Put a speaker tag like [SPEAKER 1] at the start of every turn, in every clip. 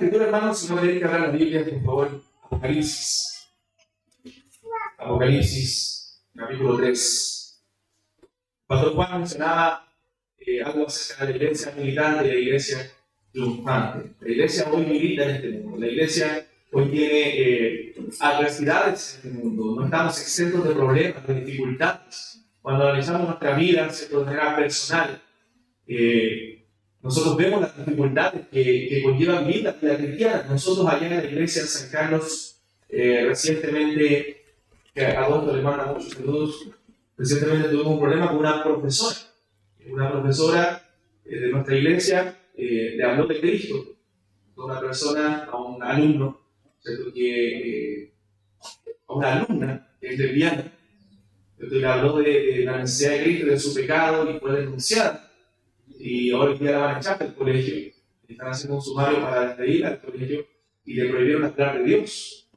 [SPEAKER 1] escritura, hermanos, si no me tienen que hablar la Biblia, por favor, Apocalipsis. Apocalipsis, capítulo 3. Pastor Juan mencionaba algo acerca de la iglesia militante y la iglesia triunfante. La iglesia hoy milita en este mundo. La iglesia hoy tiene adversidades en este mundo. No estamos exentos de problemas, de dificultades. Cuando analizamos nuestra vida de manera personal, nosotros vemos las dificultades que conlleva vivir la vida cristiana. Nosotros allá en la iglesia de San Carlos, recientemente, que a todos le manda muchos saludos, recientemente tuvimos un problema con una profesora. Una profesora de nuestra iglesia le habló de Cristo a una persona, a un alumno, ¿cierto? A una alumna que es lesbiana, le habló de la necesidad de Cristo, de su pecado, y fue denunciada. Y hoy día la van a echar del colegio. Están haciendo un sumario para despedirla al colegio y le prohibieron hablar de Dios.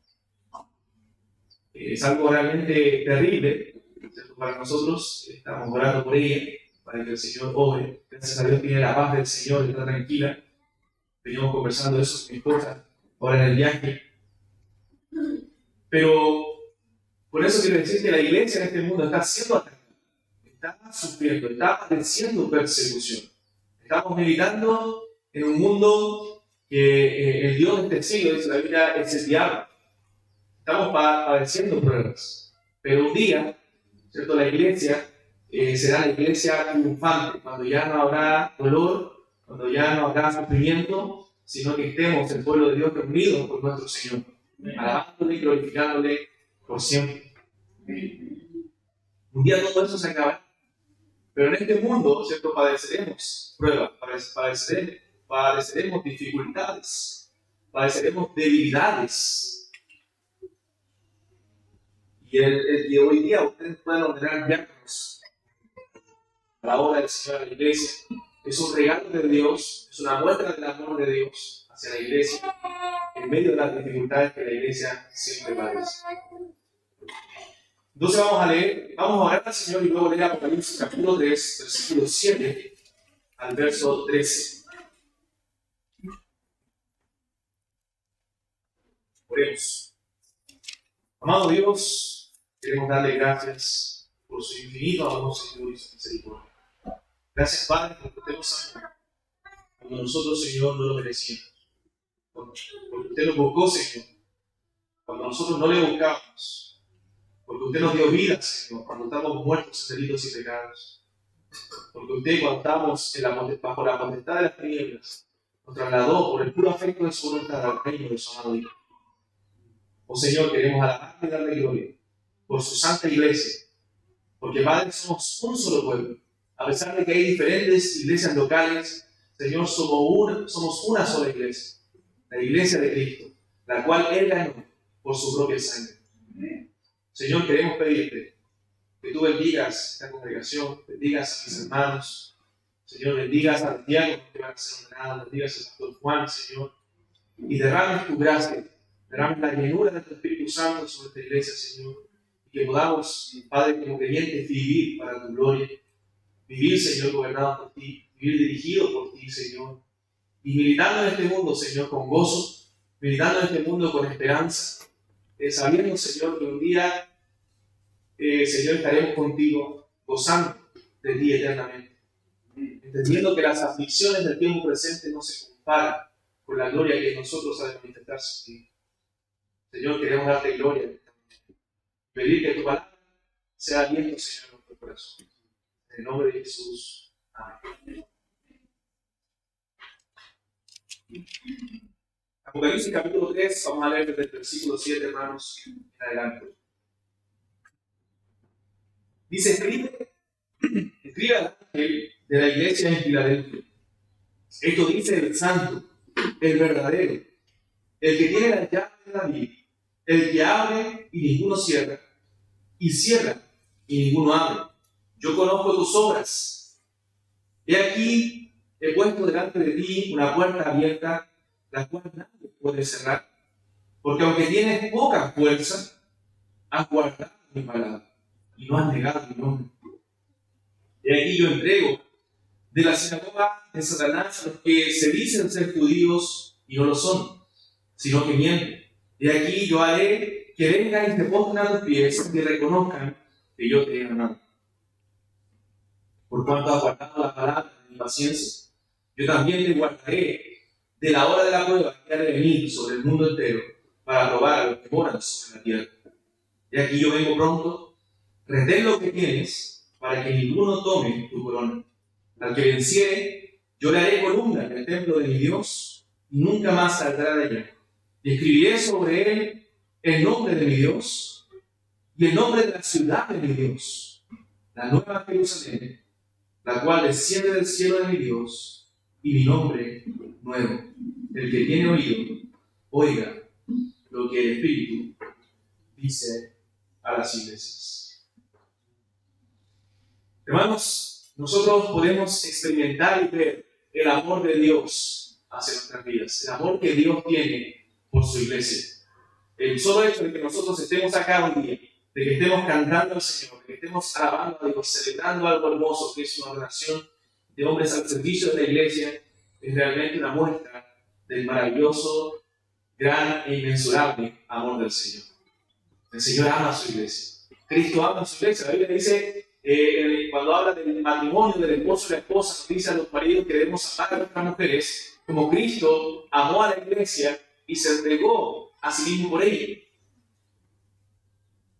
[SPEAKER 1] Es algo realmente terrible, ¿cierto? Para nosotros. Estamos orando por ella, para que el Señor obre. Gracias a Dios tiene la paz del Señor, está tranquila. Veníamos conversando de eso con mi esposa, ahora en el viaje. Pero por eso quiero decir que la iglesia en este mundo está siendo atacada, está sufriendo, está padeciendo persecución. Estamos militando en un mundo que el Dios de este siglo, dice la Biblia, es el diablo. Estamos padeciendo pruebas. Pero un día, ¿cierto? La iglesia será la iglesia triunfante, cuando ya no habrá dolor, cuando ya no habrá sufrimiento, sino que estemos, el pueblo de Dios, reunidos por nuestro Señor, alabándole y glorificándole por siempre. Un día todo eso se acabará. Pero en este mundo, ¿cierto? Padeceremos pruebas, padeceremos dificultades, padeceremos debilidades. Y el que hoy día ustedes puedan ordenar diáconos a la obra del Señor a la iglesia, es un regalo de Dios, es una muestra del amor de Dios hacia la iglesia, en medio de las dificultades que la iglesia siempre padece. Entonces vamos a orar al Señor y luego leer Apocalipsis capítulo 3, versículo 7 al verso 13. Oremos. Amado Dios, queremos darle gracias por su infinito amor, Señor, y su misericordia. Gracias, Padre, porque usted nos amó, como nosotros, Señor, no lo merecíamos. Porque usted nos buscó, Señor, cuando nosotros no le buscábamos. Porque usted nos dio vida, Señor, cuando estamos muertos en delitos y pecados. Porque usted, cuando estábamos bajo la potestad de las tinieblas, nos trasladó por el puro afecto de su voluntad al reino de su amado Hijo. Oh Señor, queremos alabarle y darle gloria por su santa iglesia. Porque, Padre, somos un solo pueblo. A pesar de que hay diferentes iglesias locales, Señor, somos una sola iglesia. La iglesia de Cristo, la cual Él ganó por su propia sangre. Señor, queremos pedirte que tú bendigas esta congregación, bendigas a mis hermanos, Señor, bendigas a los diáconos que van a ser ordenados, bendigas al pastor Juan, Señor, y derrames tu gracia, derrames la llenura de tu Espíritu Santo sobre esta iglesia, Señor, y que podamos, Padre, como creyentes, vivir para tu gloria, vivir, Señor, gobernado por ti, vivir dirigido por ti, Señor, y militando en este mundo, Señor, con gozo, militando en este mundo con esperanza, sabiendo, Señor, que un día, Señor, estaremos contigo, gozando de ti eternamente, entendiendo que las aflicciones del tiempo presente no se comparan con la gloria que en nosotros ha de manifestarse en ti. Señor, queremos darte gloria, pedir que tu palabra sea viento, Señor, en nuestro corazón. En el nombre de Jesús. Amén. Apocalipsis capítulo 3, vamos a leer desde el versículo 7, hermanos, en adelante. Dice, escribe al ángel de la iglesia en Filadelfia. Esto dice el santo, el verdadero, el que tiene la llave de David, el que abre y ninguno cierra, y cierra y ninguno abre. Yo conozco tus obras. He aquí, he puesto delante de ti una puerta abierta, la cual nadie puede cerrar, porque aunque tienes poca fuerza, has guardado mi palabra y no has negado mi nombre. He aquí yo entrego de la sinagoga de Satanás a los que se dicen ser judíos y no lo son, sino que mienten. Y aquí yo haré que vengan y te pongan a tus pies y reconozcan que yo te he amado. Por cuanto has guardado la palabra de mi paciencia, yo también te guardaré de la hora de la prueba que ha de venir sobre el mundo entero para probar a los que moran sobre la tierra. Y aquí yo vengo pronto, retén lo que tienes para que ninguno tome tu corona. Al que venciere, yo le haré columna en el templo de mi Dios y nunca más saldrá de allá. Y escribiré sobre él el nombre de mi Dios y el nombre de la ciudad de mi Dios, la nueva Jerusalén, la cual desciende del cielo de mi Dios, y mi nombre nuevo. El que tiene oído, oiga lo que el Espíritu dice a las iglesias. Hermanos, nosotros podemos experimentar y ver el amor de Dios hacia nuestras vidas, el amor que Dios tiene por su iglesia. El solo hecho de que nosotros estemos acá hoy día, de que estemos cantando al Señor, de que estemos alabando a Dios, celebrando algo hermoso, que es una relación de hombres al servicio de la iglesia, es realmente una muestra del maravilloso, gran e inmensurable amor del Señor. El Señor ama a su iglesia. Cristo ama a su iglesia. La Biblia dice, cuando habla del matrimonio, del esposo y la esposa, dice a los maridos que debemos amar a nuestras mujeres, como Cristo amó a la iglesia y se entregó a sí mismo por ella.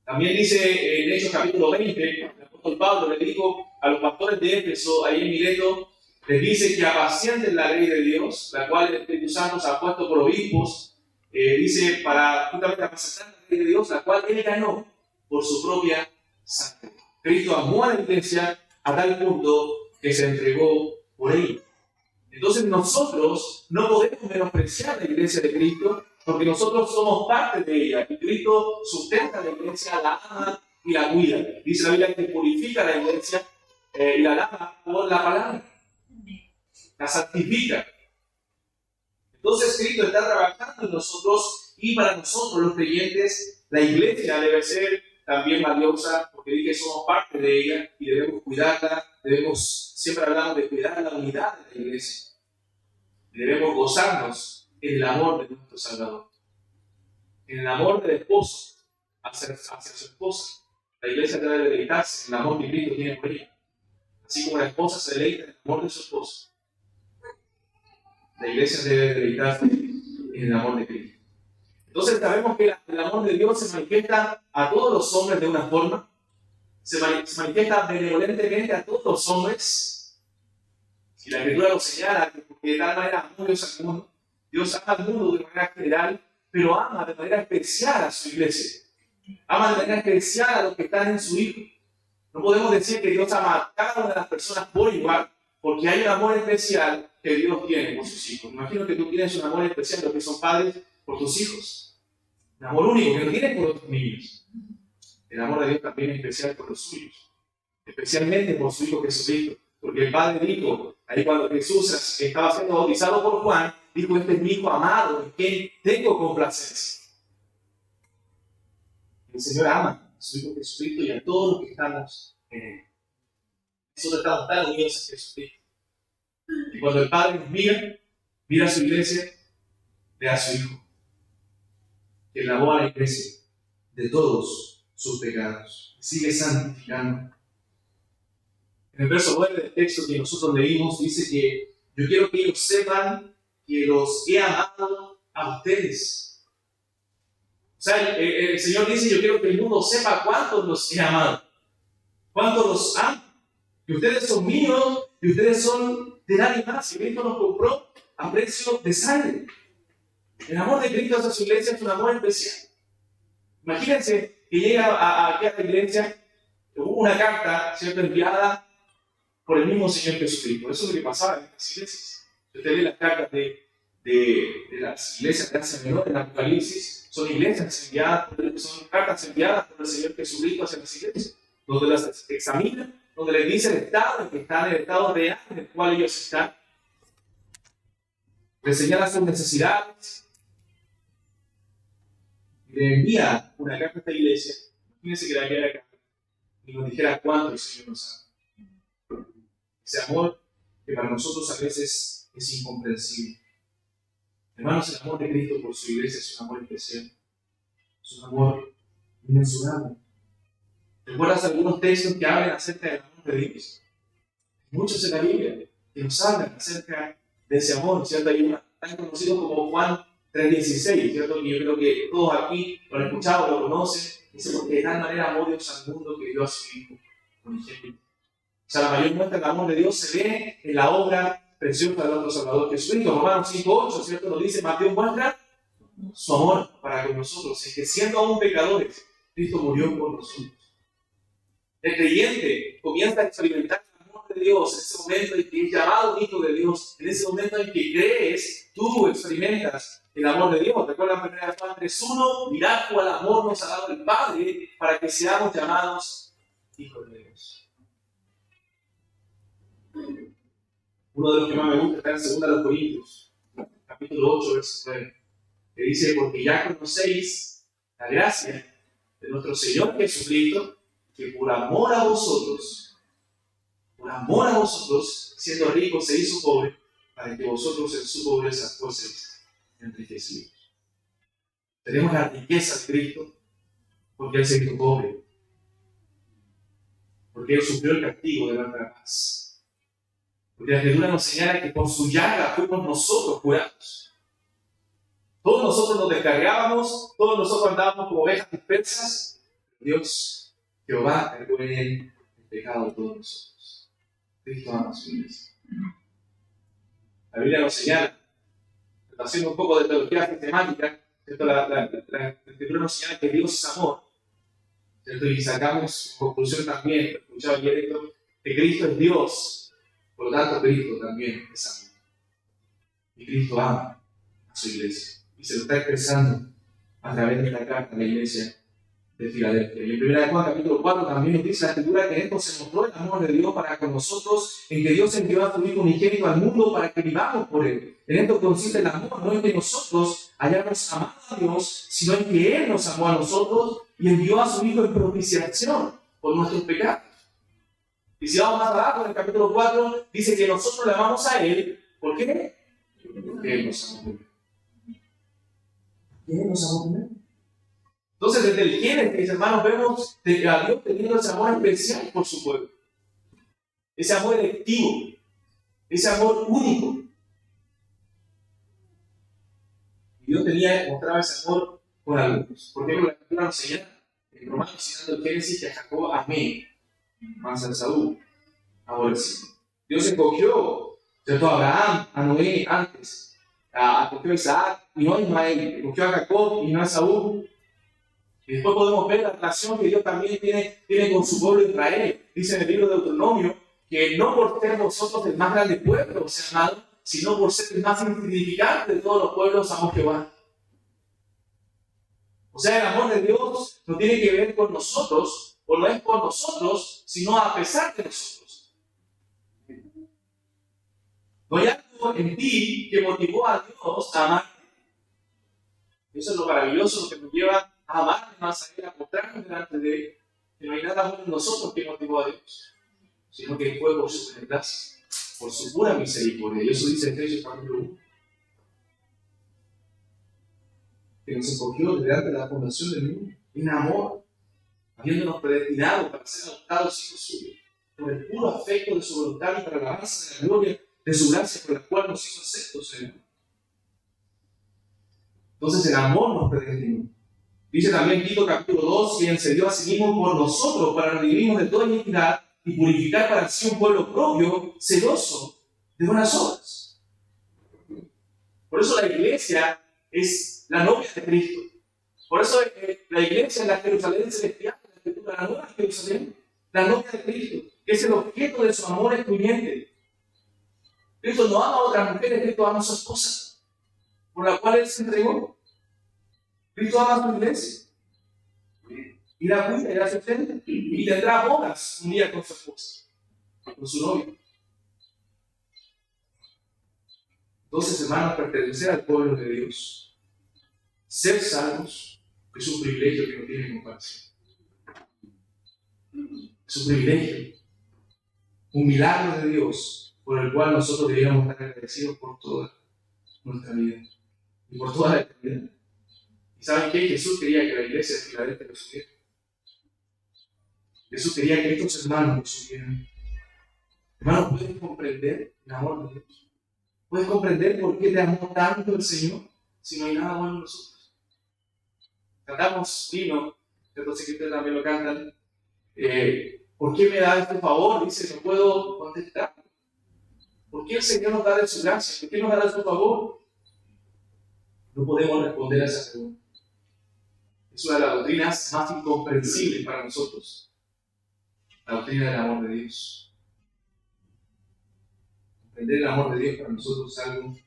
[SPEAKER 1] También dice en Hechos capítulo 20, el apóstol Pablo le dijo a los pastores de Éfeso, ahí en Mileto, les dice que apacienten la ley de Dios, la cual el Espíritu Santo se ha puesto por obispos, dice para justamente apacentar la ley de Dios, la cual él ganó por su propia sangre. Cristo amó a la iglesia a tal punto que se entregó por ella. Entonces nosotros no podemos menospreciar la iglesia de Cristo, porque nosotros somos parte de ella. Y Cristo sustenta a la iglesia, la ama y la cuida. Dice la Biblia que purifica a la iglesia y la lava por la palabra. La santifica. Entonces Cristo está trabajando en nosotros y para nosotros los creyentes la iglesia debe ser también valiosa porque dice que somos parte de ella y debemos cuidarla, siempre hablamos de cuidar la unidad de la iglesia. Debemos gozarnos en el amor de nuestro Salvador, en el amor del esposo hacia su esposa. La iglesia debe deleitarse en el amor que Cristo tiene por ella, así como la esposa se deleita en el amor de su esposo. La iglesia debe deleitarse en el amor de Cristo. Entonces sabemos que el amor de Dios se manifiesta a todos los hombres de una forma, se manifiesta benevolentemente a todos los hombres, y la Escritura lo señala, porque de tal manera amó Dios al mundo. Dios ama al mundo de manera general, pero ama de manera especial a su iglesia. Ama de manera especial a los que están en su Hijo. No podemos decir que Dios ama a cada una de las personas por igual, porque hay un amor especial que Dios tiene por sus hijos. Imagino que tú tienes un amor especial, los que son padres, por tus hijos. Un amor único que no tienes por tus niños. El amor de Dios también es especial por los suyos, especialmente por su Hijo Jesucristo. Porque el Padre dijo, ahí cuando Jesús estaba siendo bautizado por Juan, dijo, este es mi Hijo amado, en quien tengo complacencia. El Señor ama a su Hijo Jesucristo y a todos los que estamos en Él. Nosotros estamos tan unidos a Jesucristo. Y cuando el Padre nos mira a su iglesia, ve a su Hijo, que lavó a la iglesia de todos sus pecados. Sigue santificando. En el verso 9 del texto que nosotros leímos, dice que yo quiero que ellos sepan que los he amado a ustedes. O sea, el Señor dice, yo quiero que el mundo sepa cuántos los he amado, cuántos los amo, que ustedes son míos y ustedes son de nadie más. Y Cristo nos compró a precio de sangre. El amor de Cristo hacia su iglesia es un amor especial. Imagínense que llega aquí a la iglesia una carta, ¿cierto?, enviada por el mismo Señor Jesucristo. Eso es lo que pasaba en las iglesias. Si usted lee las cartas de las iglesias de Asia Menor, en Apocalipsis, son cartas enviadas por el Señor Jesucristo hacia las iglesias, donde las examina, donde les dice el estado en que están, el estado real en el cual ellos están, les señala sus necesidades, y le envía una carta a esta iglesia. Imagínense que la enviara acá y nos dijera cuánto el Señor nos ama. Ese amor que para nosotros a veces es incomprensible. Hermanos, el amor de Cristo por su iglesia es un amor especial. Es un amor inmensurable. ¿Recuerdas algunos textos que hablan acerca del amor de Dios? Muchos en la Biblia que nos hablan acerca de ese amor, ¿cierto? Hay uno tan conocido como Juan 3:16, ¿cierto? Y yo creo que todos aquí lo han escuchado, lo conocen. Dice, porque de tal manera amó Dios al mundo que dio a su Hijo unigénito. O sea, la mayor muestra del amor de Dios se ve en la obra preciosa de nuestro Salvador Jesucristo. Romanos 5:8, ¿cierto? Nos dice, Mateo muestra su amor para con nosotros, es que siendo aún pecadores, Cristo murió por nosotros. El creyente comienza a experimentar el amor de Dios en ese momento en que es llamado hijo de Dios, en ese momento en que crees, tú experimentas el amor de Dios. Recuerda 1 Juan 3:1, mirad cuál amor nos ha dado el Padre para que seamos llamados hijos de Dios. Uno de los que más me gusta está en 2 Corintios, capítulo 8, verso 9, que dice, porque ya conocéis la gracia de nuestro Señor Jesucristo, que por amor a vosotros, siendo rico, se hizo pobre, para que vosotros en su pobreza fueseis enriquecidos. Tenemos la riqueza de Cristo porque Él se hizo pobre, porque Él sufrió el castigo de nuestra paz, porque la Escritura nos señala que por su llaga fuimos nosotros curados. Todos nosotros nos descargábamos, todos nosotros andábamos como ovejas dispersas. Dios, Jehová, cargó en Él el pecado de todos nosotros. Cristo ama a su iglesia. La Biblia nos señala, haciendo un poco de teología sistemática, la Escritura nos señala que Dios es amor. ¿Cierto? Y sacamos conclusión también, escuchado ayer esto, que Cristo es Dios, por lo tanto Cristo también es amor. Y Cristo ama a su iglesia. Y se lo está expresando a través de esta carta a la iglesia de Filadelfia. Y en 1 Juan capítulo 4 también nos dice la Escritura que en esto se mostró el amor de Dios para con nosotros, en que Dios envió a su Hijo unigénito al mundo para que vivamos por Él. En esto consiste el amor, no en que nosotros hayamos amado a Dios, sino en que Él nos amó a nosotros y envió a su Hijo en propiciación por nuestros pecados. Y si vamos más abajo, en el capítulo 4, dice que nosotros le amamos a Él. ¿Por qué? Porque Él nos amó primero. ¿Quién nos amó primero? Entonces, desde el Génesis, mis hermanos, vemos a Dios teniendo ese amor especial por su pueblo. Ese amor electivo, ese amor único. Y Dios mostraba ese amor con algunos. Por ejemplo, la Escritura nos señala, en Romanos, citando el Génesis, que a Jacob amé, más a Esaú aborrecí. Dios escogió, ¿cierto?, a Abraham, a Noé antes, escogió a Isaac y no a Ismael, escogió a Jacob y no a Esaú. Y después podemos ver la relación que Dios también tiene con su pueblo Israel. Dice en el libro de Deuteronomio que no por ser nosotros el más grande pueblo, sea amado, sino por ser el más insignificante de todos los pueblos, amó Jehová. O sea, el amor de Dios no tiene que ver con nosotros, o no es por nosotros, sino a pesar de nosotros. No hay algo en ti que motivó a Dios a amarte. Eso es lo maravilloso, lo que nos lleva a amarle más a Él, a mostrarnos delante de Él, que no hay nada bueno en nosotros que motivó a Dios, sino que fue por su beneplácito, por su pura misericordia. Y eso dice Efesios capítulo 1. Que nos escogió delante de la fundación del mundo, en amor, habiéndonos predestinado para ser adoptados hijos suyos, por el puro afecto de su voluntad y para la alabanza de la gloria de su gracia, por la cual nos hizo aceptos en Él. Entonces el amor nos predestinó. Dice también Tito capítulo 2, quien se dio a sí mismo por nosotros para redimirnos de toda iniquidad y purificar para sí un pueblo propio, celoso de buenas obras. Por eso la iglesia es la novia de Cristo. Por eso la iglesia es la Jerusalén celestial, la nueva Jerusalén, la novia de Cristo, que es el objeto de su amor excluyente. Cristo no ama a otras mujeres, Cristo ama a su esposa, por la cual Él se entregó. Cristo ama a su iglesia y la cuida y la sustenta y tendrá bodas un día con su esposa, con su novio. Entonces, hermanos, pertenecer al pueblo de Dios, ser salvos, es un privilegio que no tiene comparación. Es un privilegio, un milagro de Dios por el cual nosotros deberíamos estar agradecidos por toda nuestra vida. y por toda la eternidad. ¿Y saben qué? Jesús quería que la iglesia de Filadelfia lo supiera. Jesús quería que estos hermanos lo supieran. Hermanos, ¿puedes comprender el amor de Dios? ¿Puedes comprender por qué te amó tanto el Señor si no hay nada bueno en nosotros? Cantamos vino, entonces que ustedes también lo cantan. ¿Por qué me da este favor? Dice, no puedo contestar. ¿Por qué el Señor nos da de su gracia? ¿Por qué nos da de su favor? No podemos responder a esa pregunta. Es una de las doctrinas más incomprensibles para nosotros. La doctrina del amor de Dios. Comprender el amor de Dios para nosotros es algo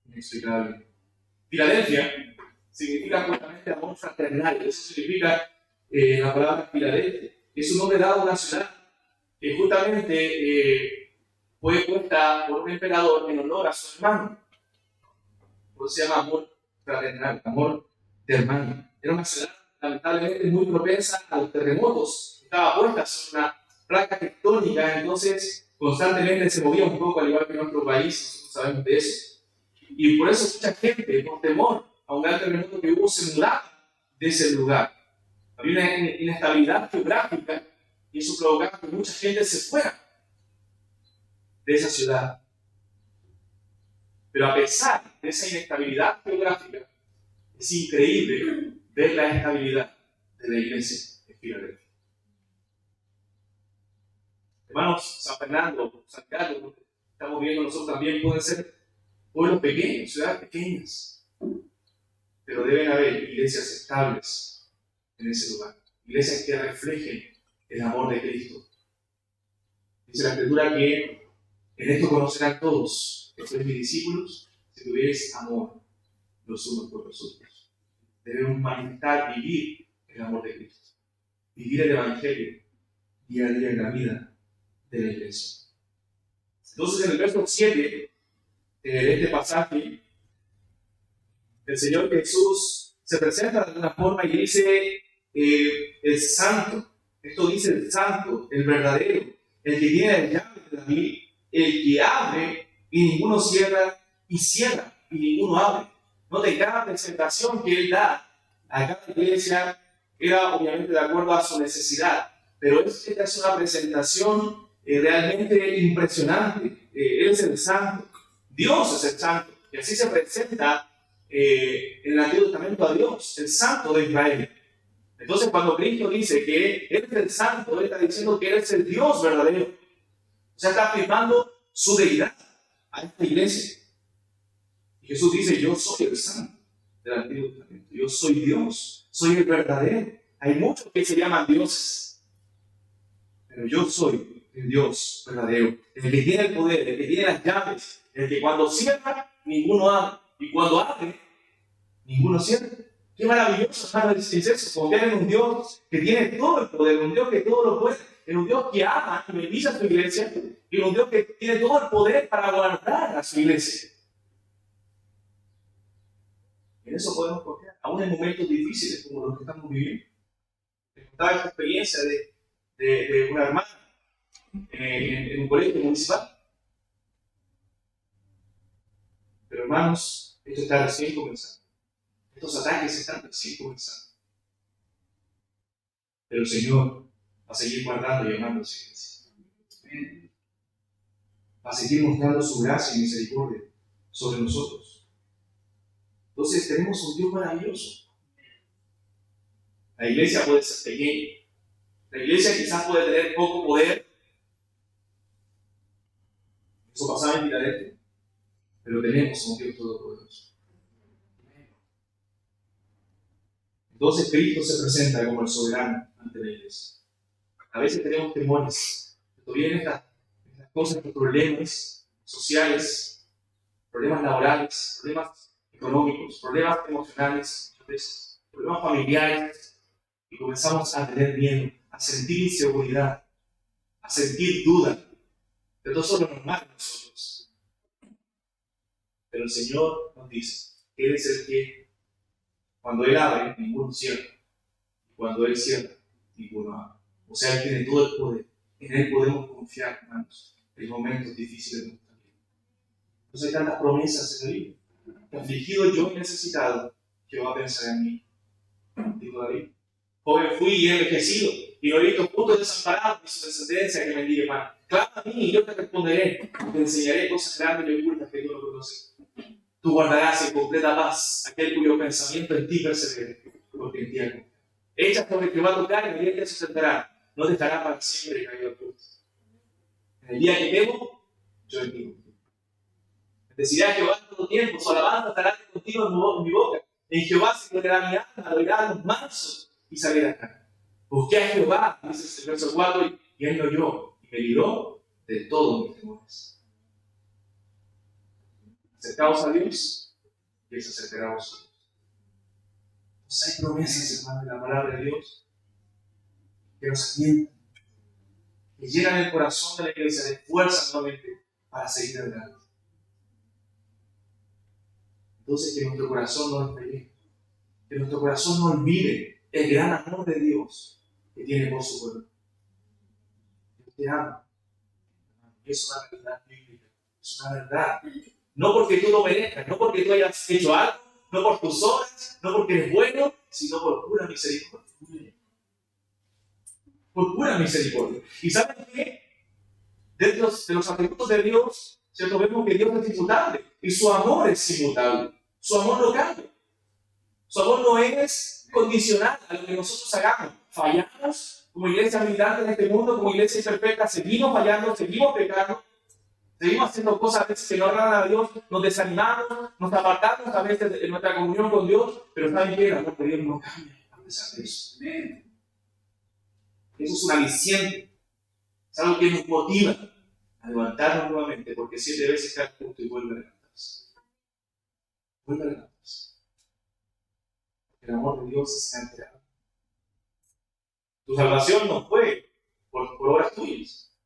[SPEAKER 1] inexplicable. Filadelfia significa justamente amor fraternal. Eso significa la palabra Filadelfia. Es un nombre dado a una ciudad que justamente fue puesta por un emperador en honor a su hermano. Por eso se llama amor fraternal, amor de hermano. Era una ciudad lamentablemente muy propensa a los terremotos. Estaba puesta sobre una placa tectónica, entonces constantemente se movía un poco, al igual que en nuestro país, nosotros sabemos de eso. Y por eso mucha gente, por temor a un gran terremoto que hubo, se mudaba de ese lugar. Había una inestabilidad geográfica y eso provocaba que mucha gente se fuera de esa ciudad. Pero a pesar de esa inestabilidad geográfica, es increíble ver la estabilidad de la iglesia de Filadelfia. Hermanos, San Fernando, San Carlos, estamos viendo nosotros también, pueden ser pueblos pequeños, ciudades pequeñas, pero deben haber iglesias estables en ese lugar, iglesias que reflejen el amor de Cristo. Dice la Escritura que en esto conocerán todos que sois mis discípulos, si tuvierais amor los unos por los otros. Debemos manifestar, vivir el amor de Cristo, vivir el Evangelio día a día en la vida de la iglesia. Entonces, en el verso 7 de este pasaje, el Señor Jesús se presenta de alguna forma y dice el santo. Esto dice el santo, el verdadero, el que tiene la llave de David, el que abre y ninguno cierra, y cierra y ninguno abre. Note, cada presentación que él da a cada iglesia era obviamente de acuerdo a su necesidad, pero esta es una presentación realmente impresionante. Él es el santo, Dios es el santo, y así se presenta en el Antiguo Testamento a Dios, el santo de Israel. Entonces, cuando Cristo dice que Él es el santo, Él está diciendo que Él es el Dios verdadero. O sea, está afirmando su deidad a esta iglesia. Y Jesús dice, yo soy el santo del Antiguo Testamento. Yo soy Dios, soy el verdadero. Hay muchos que se llaman dioses, pero yo soy el Dios verdadero, el que tiene el poder, el que tiene las llaves, el que cuando cierra, ninguno abre, y cuando abre, ninguno cierra. Qué maravilloso, hermanos, es eso, confiar en un Dios que tiene todo el poder, un Dios que todo lo puede, en un Dios que ama y bendice a su iglesia, y un Dios que tiene todo el poder para guardar a su iglesia. En eso podemos confiar, aún en momentos difíciles como los que estamos viviendo. Les contaba esta experiencia de una hermana en un colegio municipal. Pero hermanos, esto está recién comenzando. Estos ataques están recién comenzando. Pero el Señor va a seguir guardando y amando a su iglesia. Va a seguir mostrando su gracia y misericordia sobre nosotros. Entonces tenemos un Dios maravilloso. La iglesia puede ser pequeña. La iglesia quizás puede tener poco poder. Eso pasaba en Filadelfia. Pero tenemos un Dios todopoderoso. Entonces Cristo se presenta como el soberano ante la iglesia. A veces tenemos temores. Todavía en estas cosas, estos problemas sociales, problemas laborales, problemas económicos, problemas emocionales, problemas familiares, y comenzamos a tener miedo, a sentir inseguridad, a sentir duda. Pero eso es lo normal en nosotros. Pero el Señor nos dice que Él es el que, cuando Él abre, ninguno cierra. Y cuando Él cierra, ninguno abre. O sea, Él tiene todo el poder. En Él podemos confiar, hermanos, en momentos difíciles de nuestra vida. Entonces hay tantas promesas en el libro. que afligido yo y necesitado, Jehová pensará en mí. Dijo David. Joven fui y he envejecido, y no he visto justo desamparado ni su descendencia que mendigue pan. Clama a mí y yo te responderé, te enseñaré cosas grandes y ocultas que tú no conoces. Tú guardarás en completa paz aquel cuyo pensamiento en ti persevere, porque en ti hay confianza. Echa sobre Jehová tu carga y él te sustentará, no te estará para siempre caído al punto. En el día que temo, yo en ti confío. Bendeciré a Jehová en todo tiempo, su alabanza estará contigo en mi boca. En Jehová se gloriará mi alma, oirá a los mansos y salir acá. Busqué a Jehová, dice el verso 4, y él me oyó y me libró de todos mis temores. Acercaos a Dios y él se acercará a vosotros. Entonces hay promesas, hermano, de la palabra de Dios que nos alientan, que llenan el corazón de la iglesia de fuerza nuevamente para seguir adelante. Entonces que nuestro corazón no despegue, que nuestro corazón no olvide el gran amor de Dios que tiene por su pueblo. Dios te ama. Es una verdad bíblica, es una verdad. No porque tú lo merezcas, no porque tú hayas hecho algo, no por tus obras, no porque eres bueno, sino por pura misericordia. Por pura misericordia. ¿Y saben qué? Dentro de los atributos de Dios, ¿cierto? Vemos que Dios es inmutable y su amor es inmutable. Su amor no cambia. Su amor no es condicional a lo que nosotros hagamos. Fallamos como iglesia militante en este mundo, como iglesia imperfecta, seguimos fallando, seguimos pecando, seguimos haciendo cosas a veces que no agradan a Dios, nos desanimamos, nos apartamos a veces de nuestra comunión con Dios, pero ¿saben qué? El amor de Dios no cambia a pesar de eso. Eso es un aliciente, es algo que nos motiva a levantarnos nuevamente, porque 7 veces cae justo y vuelve a levantarse. Vuelve a levantarse. El amor de Dios es entregado. Tu salvación no fue por obras tuyas.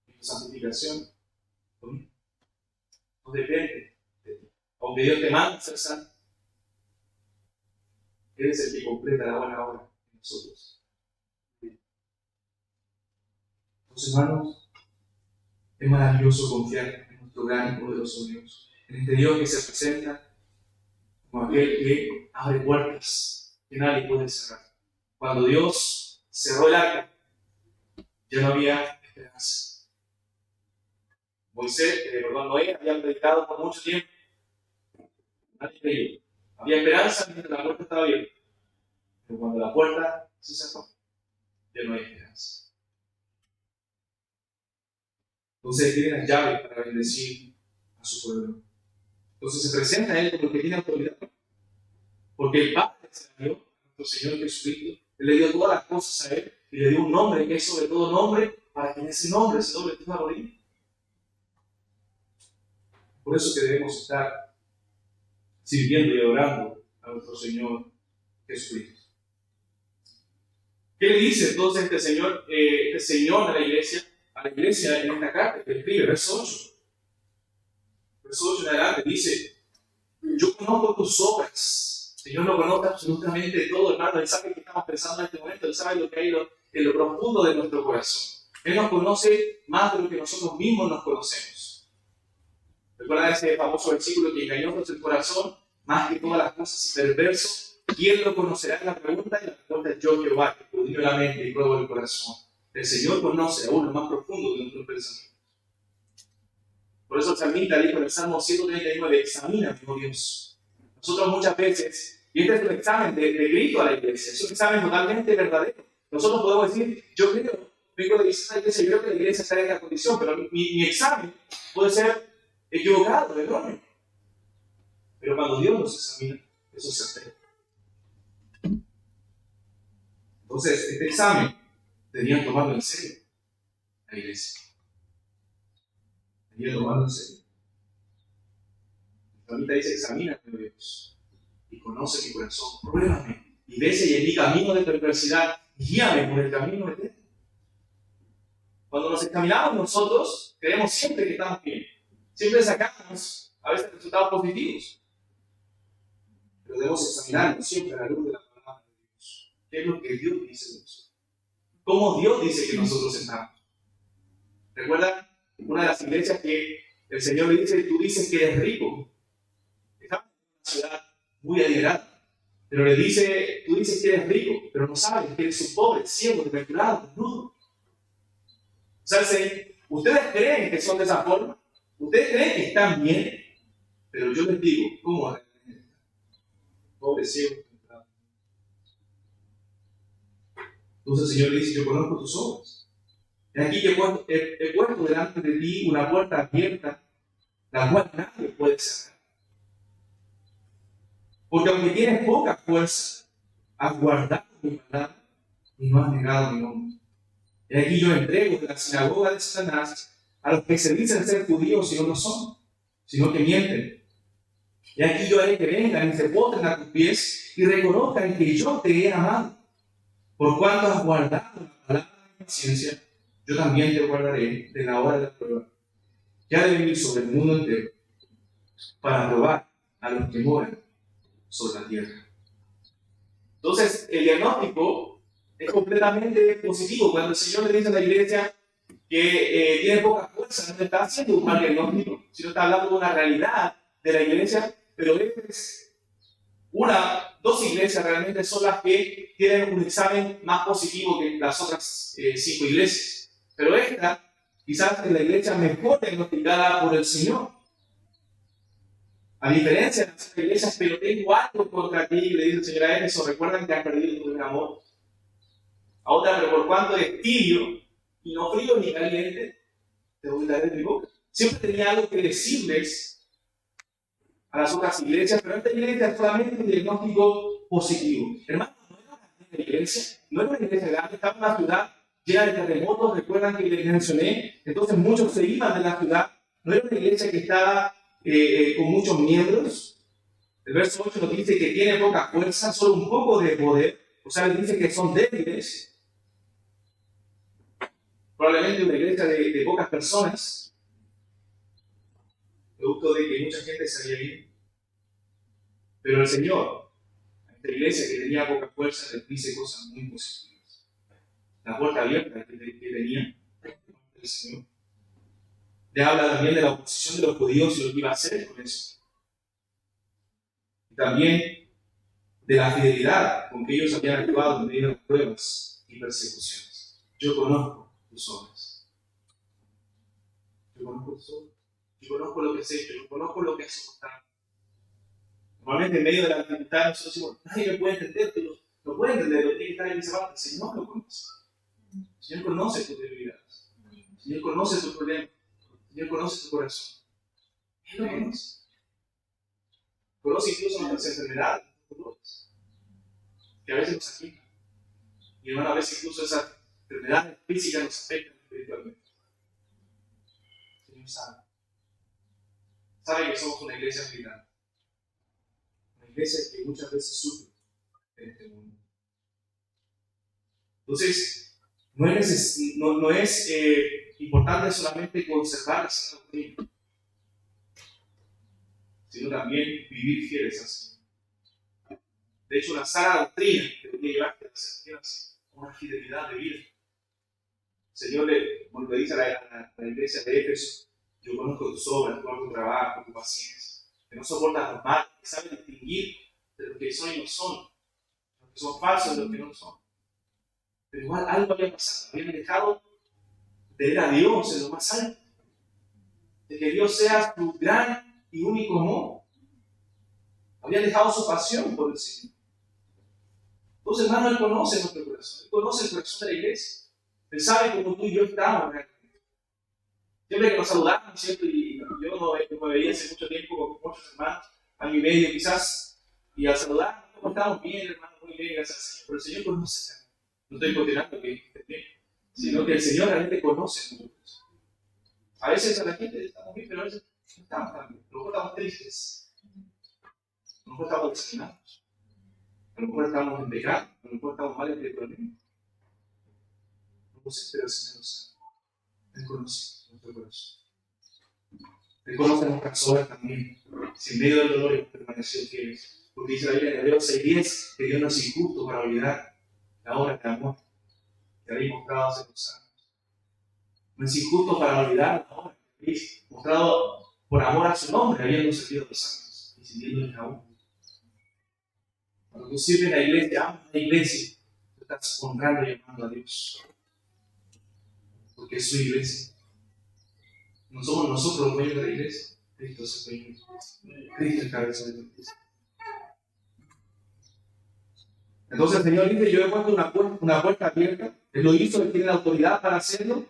[SPEAKER 1] Y tu santificación no depende de ti. Aunque Dios te manda a ser santo, Él es el que completa la buena obra en nosotros. Entonces, hermanos, es maravilloso confiar en nuestro gran y poderoso Dios. En este Dios que se presenta como aquel que abre puertas que nadie puede cerrar. Cuando Dios cerró el arca, ya no había esperanza. Moisés, Noé, había predicado por mucho tiempo. Nadie creyó. Había esperanza mientras la puerta estaba abierta. Pero cuando la puerta se cerró, ya no hay esperanza. Entonces tiene las llaves para bendecir a su pueblo. Entonces se presenta a Él como el que tiene autoridad. Porque el Padre se la dio a nuestro Señor Jesucristo. Él le dio todas las cosas a Él y le dio un nombre que es sobre todo nombre, para que en ese nombre se doble toda rodilla. Por eso que debemos estar sirviendo y adorando a nuestro Señor Jesucristo. ¿Qué le dice entonces este Señor a la iglesia? A la iglesia en esta carta que escribe, verso 8. Verso 8 en adelante dice: yo conozco tus obras. El Señor no conoce absolutamente todo, hermano. Él sabe que estamos pensando en este momento. Él sabe lo que hay en lo profundo de nuestro corazón. Él nos conoce más de lo que nosotros mismos nos conocemos. ¿Recuerdan ese famoso versículo que engañoso es el corazón, más que todas las cosas y perverso? ¿Quién lo conocerá? Es la pregunta, y la respuesta es yo, Jehová, que escudriño la mente y pruebo el corazón. El Señor conoce aún lo más profundo de nuestros pensamientos. Por eso el salmista dijo en el Salmo 139: examíname, oh Dios. Nosotros muchas veces, y este es un examen de Cristo a la iglesia, es un examen totalmente verdadero. Nosotros podemos decir: yo creo, vengo de visitar la iglesia, yo creo que la iglesia está en esta condición, pero mi examen puede ser equivocado, erróneo. Pero cuando Dios nos examina, eso es certero. Entonces, este examen debían tomarlo en serio la iglesia. Debían tomarlo en serio. La Biblia dice: examíname, Dios, y conoce mi corazón, pruébame, y ve si hay en mi camino de perversidad, guíame por el camino eterno. Cuando nos examinamos nosotros, creemos siempre que estamos bien. Siempre sacamos a veces resultados positivos. Pero debemos examinarnos siempre a la luz de la palabra de Dios. ¿Qué es lo que Dios dice de nosotros? ¿Cómo Dios dice que nosotros estamos? ¿Recuerdan una de las iglesias que El Señor le dice, tú dices que eres rico. Estamos en una ciudad muy adinerada. Pero le dice, tú dices que eres rico, pero no sabes que eres un pobre, ciego, desventurado, desnudo. O sea, ustedes creen que son de esa forma. Ustedes creen que están bien. Pero yo les digo, ¿cómo es? Pobre, ciego, desventurado. Entonces el Señor le dice, yo conozco tus obras. Y aquí he puesto delante de ti una puerta abierta, la cual nadie puede cerrar. Porque aunque tienes poca fuerza, has guardado mi palabra y no has negado mi nombre. Y aquí yo entrego de la sinagoga de Satanás a los que se dicen ser judíos y no lo son, sino que mienten. Y aquí yo haré que vengan y se postren a tus pies y reconozcan que yo te he amado. Por cuanto has guardado la palabra de paciencia, yo también te guardaré de la hora de la prueba, que ha de venir sobre el mundo entero, para probar a los que moran sobre la tierra. Entonces, el diagnóstico es completamente positivo. Cuando el Señor le dice a la iglesia que tiene poca fuerza, no está haciendo un mal diagnóstico, sino está hablando de una realidad de la iglesia, pero dos iglesias realmente son las que tienen un examen más positivo que las otras 5 iglesias. Pero esta quizás es la iglesia mejor diagnosticada por el Señor. A diferencia de las iglesias, pero tengo algo contra ti, le dice el Señor a Éfeso, recuerdan que has perdido tu buen amor. A otra, pero por cuanto eres tibio, y no frío ni caliente, te vomitaré de mi boca. Siempre tenía algo que decirles a las otras iglesias, pero esta iglesia es solamente un diagnóstico positivo. Hermanos, no era una iglesia, no era una iglesia grande, estaba en una ciudad llena de terremotos, recuerdan que les mencioné, entonces muchos se iban de la ciudad, no era una iglesia que estaba con muchos miembros. El verso 8 nos dice que tiene poca fuerza, solo un poco de poder, o sea, les dice que son débiles. Probablemente una iglesia de pocas personas, producto de que mucha gente se había ido. Pero el Señor, a esta iglesia que tenía poca fuerza, les dice cosas muy positivas. La puerta abierta que tenía el Señor. Le habla también de la oposición de los judíos y lo que iba a hacer con eso. Y también de la fidelidad con que ellos habían actuado en medio de pruebas y persecuciones. Yo conozco tus obras. Yo conozco tus obras. Yo conozco lo que has hecho. Yo conozco lo que has soportado. Normalmente en medio de la dificultad nosotros decimos, nadie me puede entender, no puede entender, lo tiene que estar en esa parte. El Señor lo conoce. El Señor conoce tus debilidades. El Señor conoce tus problemas. El Señor conoce tu corazón. Él lo conoce. Conoce incluso nuestras enfermedades, que a veces nos aquejan. Y hermano, a veces incluso esas enfermedades físicas nos afectan espiritualmente. El Señor sabe. Sabe que somos una iglesia militante. Una iglesia que muchas veces sufre en este mundo. Entonces, no es importante solamente conservar esa doctrina, sino también vivir fieles al Señor. De hecho, una sana doctrina debería llevarte a una fidelidad de vida. El Señor le dice a la iglesia de Éfeso, yo conozco tus obras, tu trabajo, tu paciencia, que no soportas los males, que sabes distinguir de los que son y no son, los que son falsos y los que no son. Pero igual algo había pasado, habían dejado de ver a Dios en lo más alto, de que Dios sea tu gran y único amor. Habían dejado su pasión por el Señor. Entonces, hermano, Él conoce nuestro corazón, Él conoce el corazón de la iglesia. Él sabe cómo tú y yo estamos realmente. Siempre que nos saludamos, ¿cierto? Y yo no me veía hace mucho tiempo con muchos hermanos a mi medio, quizás, y al saludar, ¿cómo estamos? Bien, hermano, muy bien, gracias al Señor. Pero el Señor conoce. No estoy condenando que esté bien, sino que el Señor realmente conoce nuestro corazón. A veces a la gente estamos bien, pero a veces no estamos tan bien. A lo mejor estamos tristes. A lo mejor estamos desanimados. A lo mejor estamos en pecado. A lo mejor estamos mal espiritualmente. No sé, pero el Señor lo sabe. Él conoce nuestro corazón. Él conoce nuestras obras también. Si en medio del dolor hemos permanecido fieles. Porque dice la Biblia en Hebreos 6:10 que Dios no es injusto para olvidar la obra de amor que habéis mostrado hace 2 años. No es injusto para olvidar la obra que habéis mostrado por amor a su nombre, habiendo servido a los santos y sirviéndoles aún. Cuando tú sirves en la iglesia, amas la iglesia, tú estás honrando y amando a Dios. Porque es su iglesia. No somos nosotros los dueños de la iglesia. Cristo es el dueño de la iglesia. Cristo es cabeza de la iglesia. Entonces el Señor dice, yo he puesto una puerta abierta. Él lo hizo, Él tiene la autoridad para hacerlo.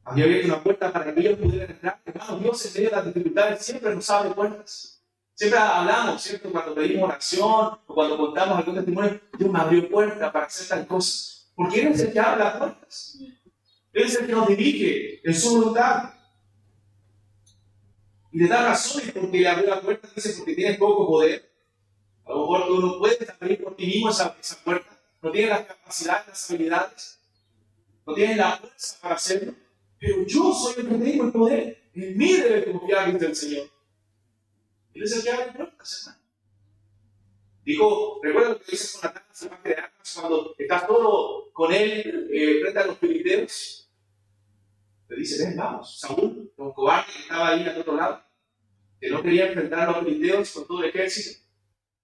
[SPEAKER 1] Había abierto una puerta para que ellos pudieran entrar. Hermano, Dios en medio de las dificultades siempre nos abre puertas. Siempre hablamos, ¿cierto? Cuando pedimos oración o cuando contamos algún testimonio, Dios me abrió puerta para hacer tal cosa. Porque Él es el que abre las puertas. Él es el que nos dirige en su voluntad. Y le da razones porque le abrió la puerta, dice, porque tienes poco poder. A lo mejor tú no puedes abrir por ti mismo esa puerta. No tienes las capacidades, las habilidades. No tienes la fuerza para hacerlo. Pero yo soy el que tengo el poder. En mí debe confiar, dice el Señor. Él es el que abre puertas, hermano. Dijo, recuerda lo que dice Jonatán, salvaje de armas, cuando estás todo con él frente a los filisteos. Le dice, ven, vamos. Saúl, un cobarde que estaba ahí al otro lado, que no quería enfrentar a los filisteos con todo el ejército.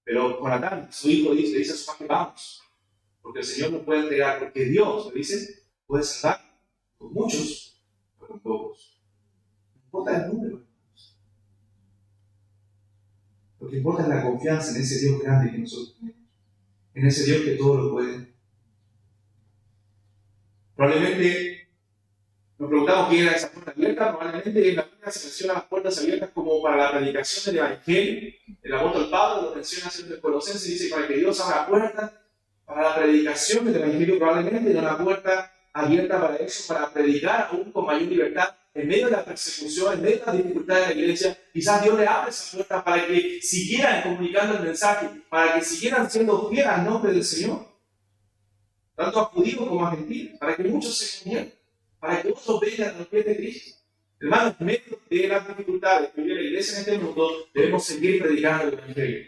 [SPEAKER 1] Pero Jonatán, su hijo, le dice a su padre, vamos. Porque el Señor nos puede entregar, porque Dios, le dice, puede salvar con muchos, pero con pocos. No importa el número. Lo que importa es la confianza en ese Dios grande que nosotros tenemos. En ese Dios que todo lo puede. Probablemente nos preguntamos quién era esa puerta abierta. Probablemente en la Biblia se mencionan las puertas abiertas como para la predicación del Evangelio. El apóstol Pablo lo menciona en el Colosenses y dice para que Dios abra puertas para la predicación del Evangelio. Probablemente era una puerta abierta para eso, para predicar aún con mayor libertad. En medio de la persecución, en medio de las dificultades de la iglesia, quizás Dios le abre esa puerta para que siguieran comunicando el mensaje, para que siguieran siendo fieles al nombre del Señor, tanto a judíos como a gentiles, para que muchos se conviertan, para que otros vengan a los pies de Cristo. Hermanos, en medio de las dificultades que vive la iglesia en este mundo, debemos seguir predicando el Evangelio,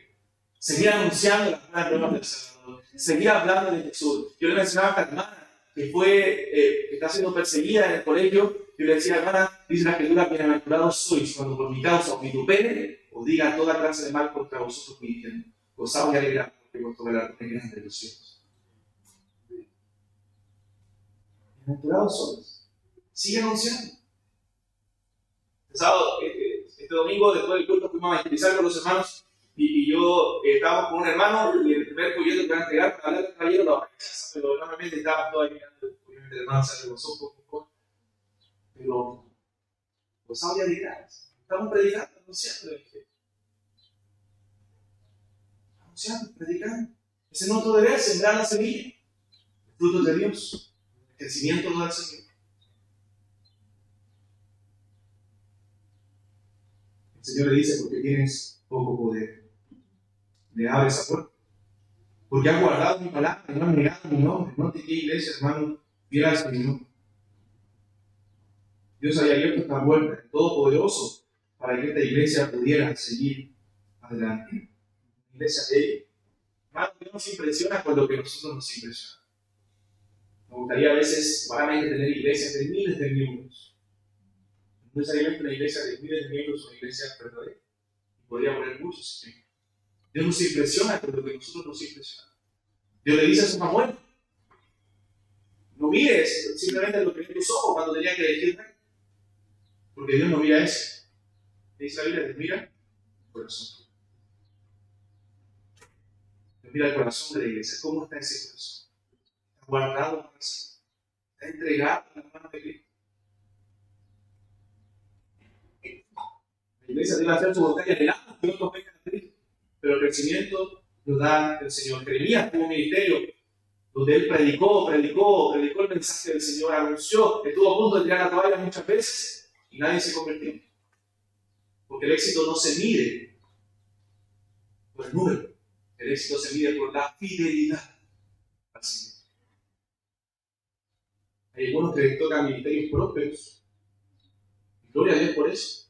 [SPEAKER 1] seguir anunciando las buenas nuevas del Salvador, seguir hablando de Jesús. Yo le mencionaba a esta hermana que está siendo perseguida en el colegio. Yo le decía, hermana, dice la Escritura, bienaventurados sois cuando por mi causa os vituperen o digan toda clase de mal contra vosotros mintiendo. Gozaos y alegraos porque vuestro galardón es grande de los cielos. Bienaventurados sois. Sigue anunciando. Este domingo, después del culto, fuimos a evangelizar con los hermanos y yo estábamos con un hermano y el primer folleto que iba a entregar para hablar del caballero lo avanzamos, pero normalmente estábamos todos ahí mirando. Obviamente el hermano se regozó un poco. Pero gozaos y alegraos. Estamos predicando, anunciando el Evangelio. Anunciando, predicando. Ese es nuestro deber, sembrar la semilla. El fruto de Dios. El crecimiento del Señor. El Señor le dice, porque tienes poco poder. Le abre esa puerta. Porque has guardado mi palabra, no has negado mi nombre. No te quede iglesia, hermano, fiel al Señor. Dios había abierto esta puerta, el Todopoderoso, para que esta iglesia pudiera seguir adelante. La iglesia de Él. Hermano, Dios nos impresiona con lo que nosotros nos impresiona. Me gustaría a veces, claramente, tener iglesias de miles de miembros. No necesariamente una iglesia de miles de miembros, una iglesia verdadera. Y podría poner muchos ejemplos. Dios nos impresiona con lo que nosotros nos impresiona. Dios le dice a su Samuel, no mires simplemente lo que ven tus ojos cuando tenía que elegir rey. Porque Dios no mira eso. Dice la Biblia, Dios mira el corazón. Dios mira el corazón de la iglesia. ¿Cómo está ese corazón? ¿Está guardado para sí? ¿Está entregado en las manos de Cristo? La iglesia debe hacer su voluntad y anhelamos que otros vengan a Cristo. Pero el crecimiento lo da el Señor. Jeremías tuvo un ministerio donde él predicó el mensaje del Señor, anunció, estuvo a punto de tirar la toalla muchas veces y nadie se convirtió. Porque el éxito no se mide por el número, el éxito se mide por la fidelidad al Señor. Hay algunos que les tocan ministerios prósperos. Y gloria a Dios por eso.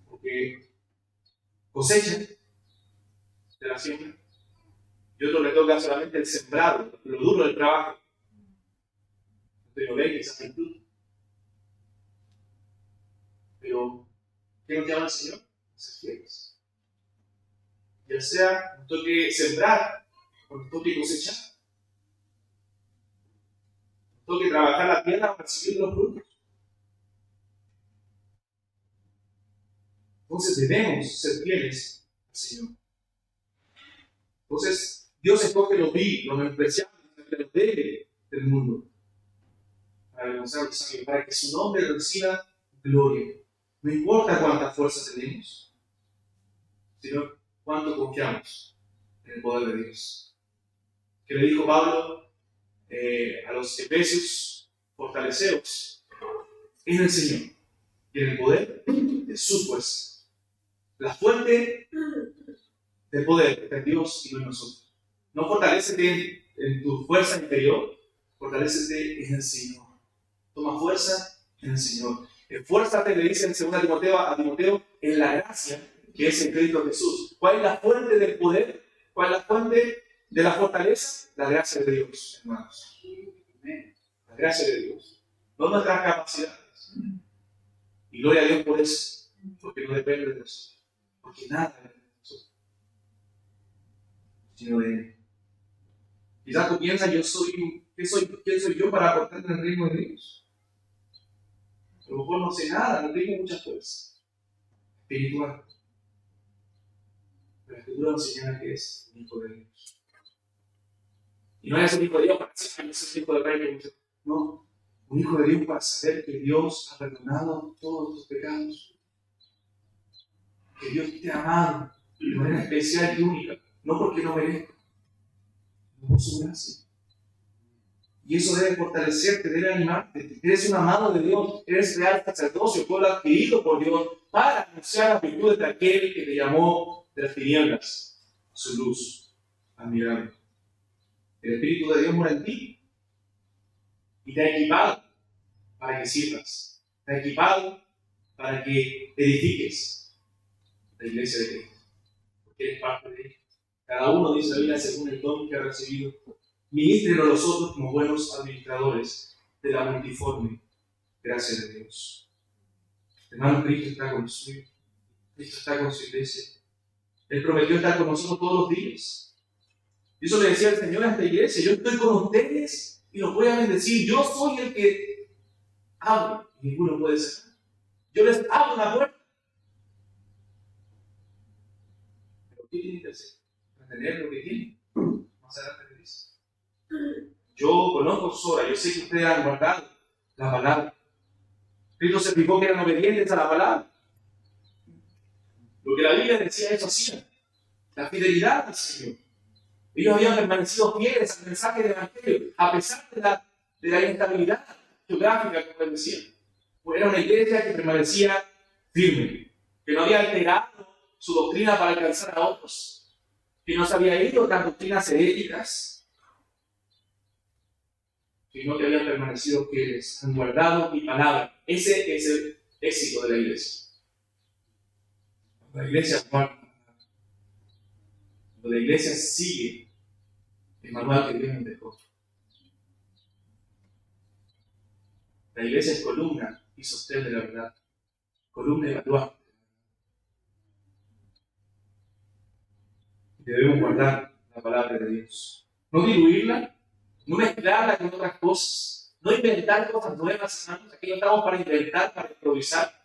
[SPEAKER 1] Porque cosechan de la siembra. Y otros le toca solamente el sembrado, lo duro del trabajo. Usted no ve que esa actitud. Pero ¿Qué nos llama el Señor? A ser fieles. Ya sea nos toque sembrar o nos toque cosechar. Nos toque trabajar la tierra para recibir los frutos. Entonces debemos ser fieles al Señor. Entonces Dios escoge lo vil, lo menospreciable, lo débil del mundo para demostrar los sabios, para que su nombre reciba gloria. No importa cuántas fuerzas tenemos, sino cuánto confiamos en el poder de Dios. Que le dijo Pablo a los efesios: fortaleceos en el Señor y en el poder de su fuerza. La fuente del poder está en Dios y no en nosotros. No fortalécete en tu fuerza interior, fortalécete en el Señor. Toma fuerza en el Señor. Esfuérzate, le dice en 2 Timoteo a Timoteo, en la gracia que es en Cristo Jesús. ¿Cuál es la fuente del poder? ¿Cuál es la fuente de la fortaleza? La gracia de Dios, hermanos. La gracia de Dios. No nuestras capacidades. Y gloria a Dios por eso, porque no depende de nosotros. Porque nada depende de nosotros, sino de Él. Quizás tú piensas, ¿quién soy yo para aportar en el reino de Dios? A lo mejor no sé nada, no tengo mucha fuerza espiritual. Pero la Escritura nos señala que es un hijo de Dios. Y no es un hijo de Dios para decir que es un hijo de rey. No, un hijo de Dios para saber que Dios ha perdonado todos tus pecados. Que Dios te ha amado de manera especial y única. No porque no merezca, sino por su gracia. Y eso debe fortalecerte, debe animarte. Eres un amado de Dios, eres real sacerdocio, pueblo adquirido por Dios, para anunciar las virtudes de aquel que te llamó de las tinieblas a su luz admirable. El Espíritu de Dios mora en ti y te ha equipado para que sirvas. Te ha equipado para que edifiques la iglesia de Cristo. Porque eres parte de ella. Cada uno, dice la Biblia, según el don que ha recibido. Ministren a los otros como buenos administradores de la multiforme gracia de Dios. Hermano, Cristo está con su Cristo está con su iglesia. Él prometió estar con nosotros todos los días. Y eso le decía el Señor a esta iglesia: yo estoy con ustedes y los voy a bendecir. Yo soy el que hablo y ninguno puede cerrar. Yo les abro la puerta. Pero ¿qué tienen que hacer? Mantener lo que tienen. Más adelante le dice: yo conozco sus obras, yo sé que ustedes han guardado la palabra. Cristo se fijó que eran obedientes a la palabra. Lo que la Biblia decía, eso hacían. La fidelidad al Señor. Ellos habían permanecido fieles al mensaje del Evangelio, a pesar de la inestabilidad geográfica, como les decía. Pues era una iglesia que permanecía firme, que no había alterado su doctrina para alcanzar a otros, que no se había ido las doctrinas heréticas, sino que habían permanecido fieles, han guardado mi palabra. Ese es el éxito de la iglesia. La iglesia guarda. Cuando la iglesia sigue el manual que Dios nos dejó. La iglesia es columna y sostén de la verdad. Columna y baluarte. Debemos guardar la palabra de Dios. No diluirla, no mezclarla con otras cosas, no inventar cosas nuevas, hermanos. Aquí no estamos para inventar, para improvisar.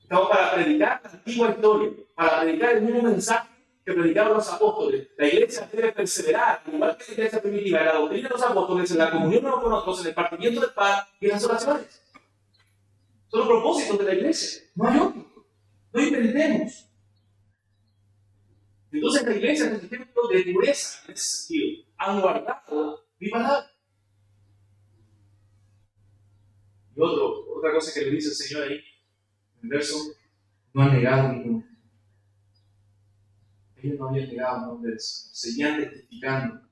[SPEAKER 1] Estamos para predicar la antigua historia, para predicar el mismo mensaje que predicaron los apóstoles. La iglesia debe perseverar, igual que la iglesia primitiva, en la doctrina de los apóstoles, en la comunión unos con otros, en el partimiento del pan y en las oraciones. Son los propósitos de la iglesia, no hay otro. No inventemos. Entonces la iglesia es un ejemplo de pureza en ese sentido. Han guardado mi palabra. Y otra cosa que le dice el Señor ahí, en el verso: no han negado mi nombre. Ellos no habían negado el nombre del Señor. Seguían testificando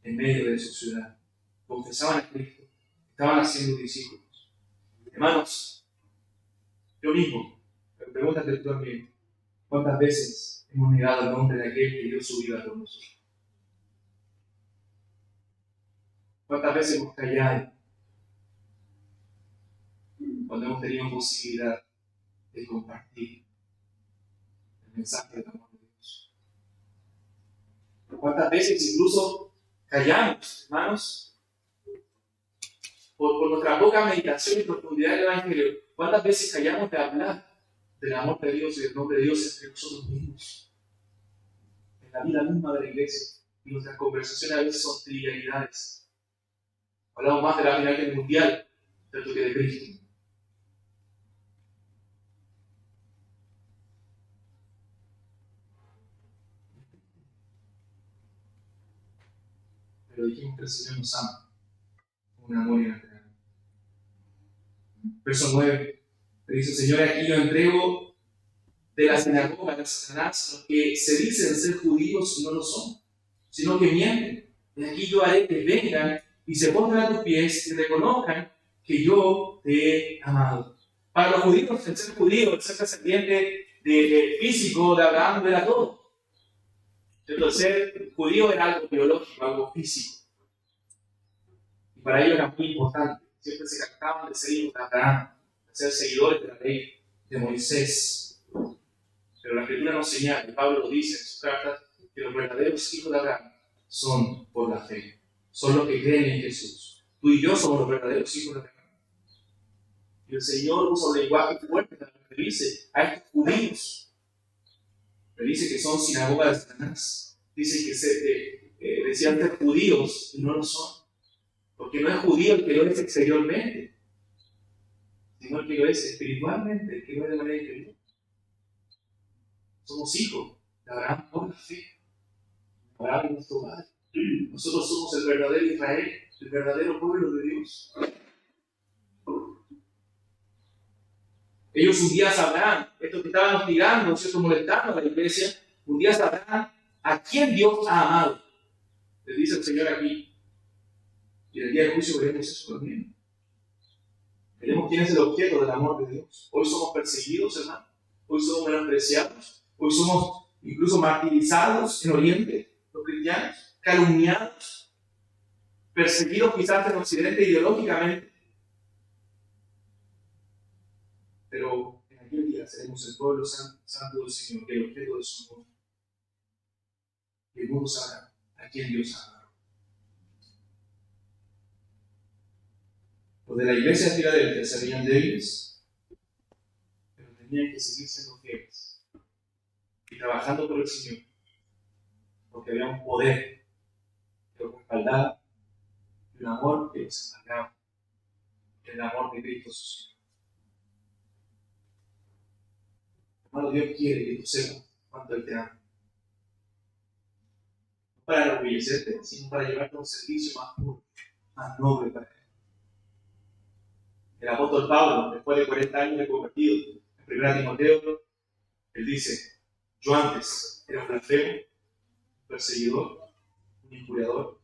[SPEAKER 1] en medio de su ciudad. Confesaban a Cristo. Estaban haciendo discípulos. Hermanos, yo mismo, pero pregúntate tú también, ¿cuántas veces hemos negado el nombre de aquel que dio su vida por nosotros? ¿Cuántas veces hemos callado cuando hemos tenido posibilidad de compartir el mensaje del amor de Dios. ¿Cuántas veces incluso callamos, hermanos, por nuestra poca meditación y profundidad del Evangelio? ¿Cuántas veces callamos de hablar del amor de Dios y del nombre de Dios entre nosotros mismos? En la vida misma de la iglesia. Y nuestras conversaciones a veces son trivialidades. Hablamos más de la final del mundial que de Cristo. Pero dijimos que el Señor nos ama con un amor inalterable. Verso 9. Le dice: Señor, aquí yo entrego de la sinagoga de Satanás a los que se dicen ser judíos y no lo son, sino que mienten. Y aquí yo haré que vengan y se pongan a tus pies y reconozcan que yo te he amado. Para los judíos, el ser judío, el ser descendiente físico de Abraham, era todo. El ser judío era algo biológico, algo físico. Y para ellos era muy importante. Siempre se jactaban de ser hijos de Abraham, de ser seguidores de la ley de Moisés. Pero la Escritura nos señala, y Pablo lo dice en sus cartas, que los verdaderos hijos de Abraham son por la fe. Son los que creen en Jesús. Tú y yo somos los verdaderos hijos de Abraham. Y el Señor usa un lenguaje fuerte para referirse a estos judíos. Le dice que son sinagoga de Satanás. Dice que decían ser judíos y no lo son. Porque no es judío el que lo es exteriormente, sino el que lo es espiritualmente, el que lo es de manera interior. Somos hijos de Abraham por la fe. Abraham es nuestro padre. Nosotros somos el verdadero Israel, el verdadero pueblo de Dios. Ellos un día sabrán, estos que estaban hostigando, ¿cierto?, molestando a la iglesia, un día sabrán a quién Dios ha amado. Les dice el Señor aquí. Y en el día del juicio veremos eso también. Veremos quién es el objeto del amor de Dios. Hoy somos perseguidos, hermano. Hoy somos menospreciados. Hoy somos incluso martirizados en Oriente, los cristianos, calumniados, perseguidos quizás en Occidente ideológicamente. Pero en aquel día seremos el pueblo santo del Señor, que es el objeto de su amor. Y el mundo sabrá a quién Dios ama. Los de la iglesia de Filadelfia se veían débiles, pero tenían que seguir siendo fieles y trabajando por el Señor, porque había un poder que los respaldaba y un amor que los embargaba, el amor de Cristo su Señor. Hermano, Dios quiere que tú sepas cuánto Él te ama. No para enorgullecerte, sino para llevarte a un servicio más puro, más noble para Él. El apóstol Pablo, después de 40 años de convertido, en 1 Timoteo, él dice: yo antes era un blasfemo, un perseguidor, un injuriador,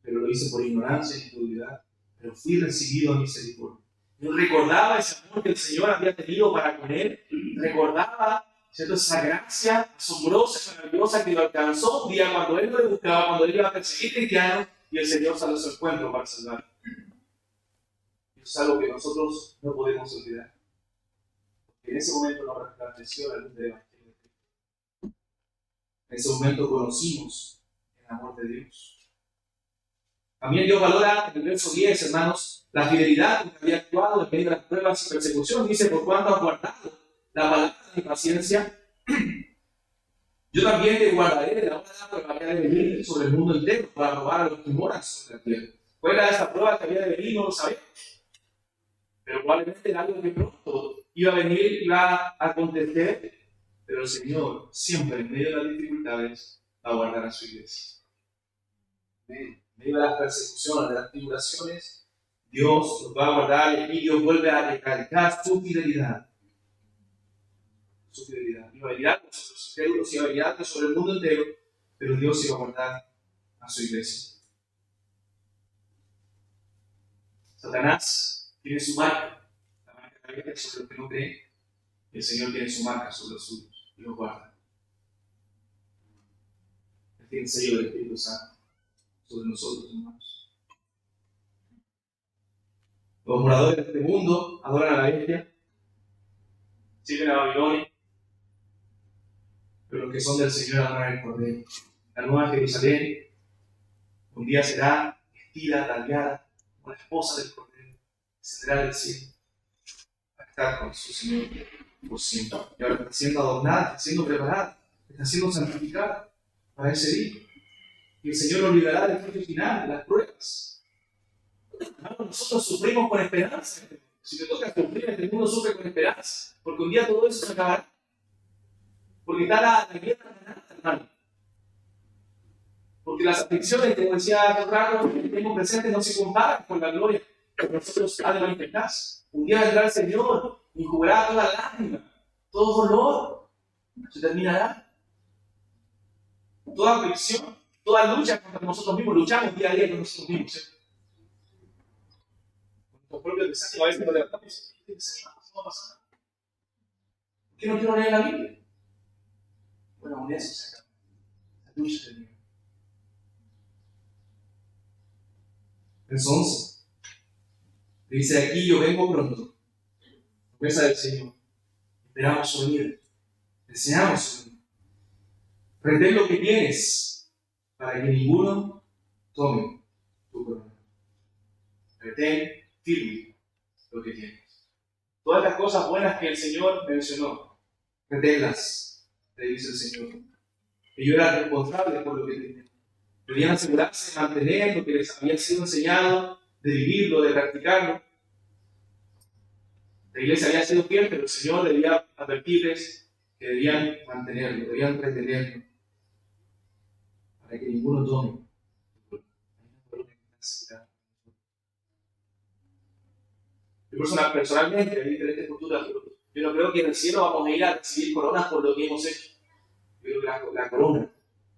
[SPEAKER 1] pero lo hice por ignorancia e incredulidad, pero fui recibido a misericordia. Él recordaba ese amor que el Señor había tenido para con él, recordaba, ¿cierto?, esa gracia asombrosa y maravillosa que lo alcanzó un día cuando él lo buscaba, cuando él iba a perseguir cristianos, y el Señor salió a su encuentro para salvarlo. Es algo que nosotros no podemos olvidar. Porque en ese momento nos resplandeció la luz del Evangelio de Cristo. En ese momento conocimos el amor de Dios. También Dios valora en el verso 10, hermanos, la fidelidad con que había actuado en medio de las pruebas y persecución. Dice: por cuanto has guardado la palabra de paciencia, yo también te guardaré de la hora de la prueba que ha de venir sobre el mundo entero para probar a los que moran sobre la tierra. ¿Cuál era esa prueba que había de venir? No lo sabemos. Pero probablemente era algo que pronto iba a venir, iba a acontecer, pero el Señor siempre en medio de las dificultades va a guardar a su iglesia. En medio de las persecuciones, de las tribulaciones, Dios los va a guardar, y aquí Dios vuelve a recalcar su fidelidad. Su fidelidad. Iba a venir algo sobre sus incrédulos, iba a venir algo sobre el mundo entero, pero Dios iba a guardar a su iglesia. Satanás tiene su marca, la marca de sobre los que no creen. El Señor tiene su marca sobre los suyos y los guarda. Él tiene el sello del Espíritu Santo sobre nosotros, hermanos. Los moradores de este mundo adoran a la bestia. sirven a Babilonia, pero los que son del Señor adoran al Cordero. La nueva Jerusalén un día será vestida, ataviada, como la esposa del Cordero, descenderá del cielo a estar con su Señor por siempre. Y ahora está siendo adornada, está siendo preparada, está siendo santificada para ese día. Y el Señor nos librará del juicio final, de las pruebas. Hermanos, nosotros sufrimos con esperanza. Si te toca sufrir, este mundo sufre con esperanza, porque un día todo eso se acabará. Porque está la guerra ganada, hermano. Porque las aflicciones, como decía Rato, que tenemos presentes no se comparan con la gloria que nosotros ha de manifestarse. Un día vendrá el Señor y enjugará toda lágrima, todo dolor, se terminará. Toda aflicción, toda lucha contra nosotros mismos, luchamos día a día con nosotros mismos. ¿Cierto? Con nuestros propios desánimos, a veces nos levantamos y desanimamos, no pasa nada. ¿Por qué no quiero leer la Biblia? Bueno, aún eso se acaba. La lucha termina. Verso 11. Dice aquí: yo vengo pronto. Promesa del Señor. Esperamos su venida. Deseamos su venida. Retén lo que tienes para que ninguno tome tu corona. Retén firme lo que tienes. Todas las cosas buenas que el Señor mencionó, reténlas, le dice el Señor. Ellos eran responsables por lo que tenían. Debían asegurarse de mantener lo que les había sido enseñado, de vivirlo, de practicarlo. La iglesia había sido fiel, pero el Señor debía advertirles que debían mantenerlo, debían retenerlo, para que ninguno tome. Yo personalmente, hay diferentes posturas, pero yo no creo que en el cielo vamos a ir a recibir coronas por lo que hemos hecho. Yo creo que la corona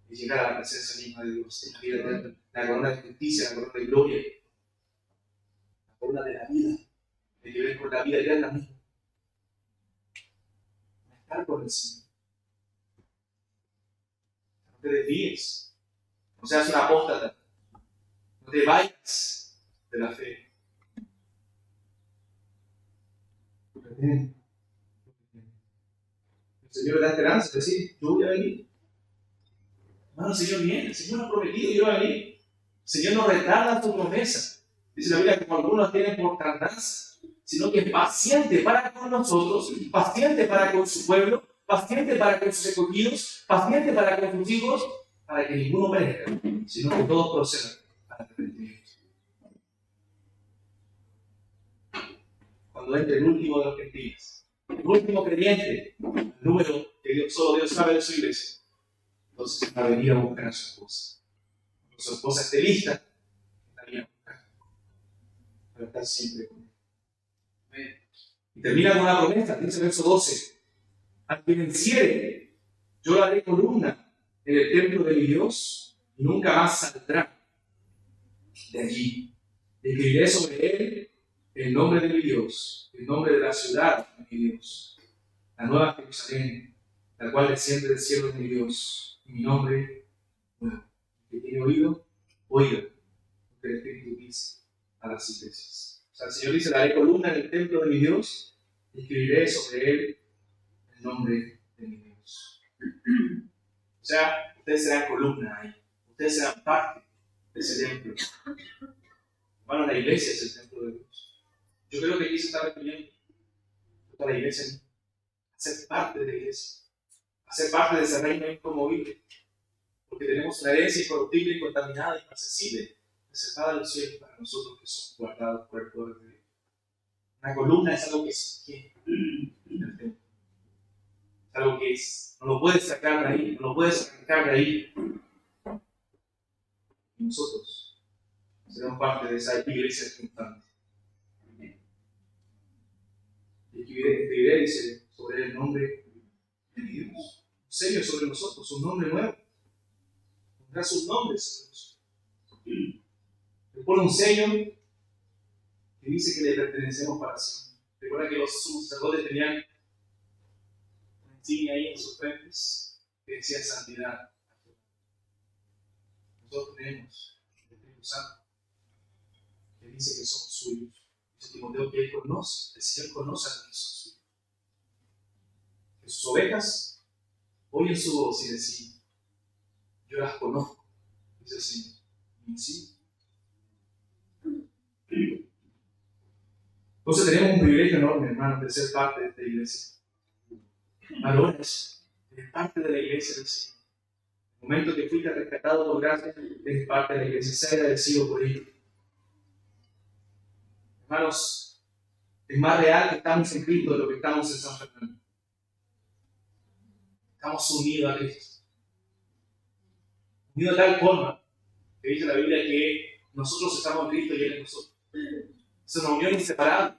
[SPEAKER 1] es llegar a la presencia misma de Dios, en la vida eterna, la corona de justicia, la corona de gloria, la corona de la vida, de que ven con la vida eterna misma. Estar con el Señor. No te desvíes, no seas una apóstata, no te vayas de la fe. El Señor da esperanza, es decir, yo voy a venir. Hermano, el Señor viene, el Señor nos ha prometido, yo voy a venir. El Señor no retarda su promesa. Dice la Biblia que como algunos tienen por tardanza, sino que es paciente para con nosotros, paciente para con su pueblo, paciente para con sus escogidos, paciente para con sus hijos, para que ninguno perezca, sino que todos procedan al arrepentimiento. Cuando entre el último de los gentiles, el último creyente, el número que solo Dios sabe de su iglesia, entonces va a venir a buscar a su esposa. Cuando su esposa esté lista, estaría a buscar para estar siempre con él. Y termina con una promesa, dice el verso 12: al que venciere, yo le haré columna en el templo de mi Dios y nunca más saldrá de allí. Escribiré sobre él el nombre de mi Dios, el nombre de la ciudad de mi Dios, la nueva Jerusalén, la cual desciende del cielo de mi Dios, y mi nombre nuevo. El que tiene oído, oiga lo que el Espíritu dice a las iglesias. O sea, el Señor dice: le haré columna en el templo de mi Dios, y escribiré sobre él el nombre de mi Dios. O sea, ustedes serán columna ahí, ustedes serán parte de ese templo. Hermano, la iglesia es el templo de Dios. Yo creo que aquí se está refiriendo a la iglesia, a ser parte de la iglesia, a ser parte de ese reino inconmovible, porque tenemos una herencia incorruptible, incontaminada, inaccesible, reservada en los cielos para nosotros que somos guardados por el poder de Dios. Una columna es algo que se sostiene en el templo. Es algo que no lo puedes sacar de ahí, no lo puedes arrancar de ahí. Y nosotros seremos parte de esa iglesia constante. Y escribiré, dice, sobre el nombre de Dios. Un sello sobre nosotros, un nombre nuevo. Pondrá sus nombres sobre nosotros. Le pone un sello que dice que le pertenecemos para siempre. Recuerda que los sumos sacerdotes tenían una insignia ahí en sus frentes que decía santidad. Nosotros tenemos el Espíritu Santo que dice que somos suyos. Dice Timoteo que él conoce, el Señor conoce a los que son suyos. que sus ovejas oyen su voz y deciden: yo las conozco, dice el Señor, y me siguen. Entonces tenemos un privilegio enorme, hermanos, de ser parte de esta iglesia. Valora eso, eres parte de la iglesia del Señor. En el momento que fuiste rescatado por gracia, eres parte de la iglesia, sé agradecido por ello. Hermanos, es más real que estamos en Cristo de lo que estamos en San Fernando. Estamos unidos a Cristo. Unidos de tal forma que dice la Biblia que nosotros estamos en Cristo y Él en nosotros. Es una unión inseparable.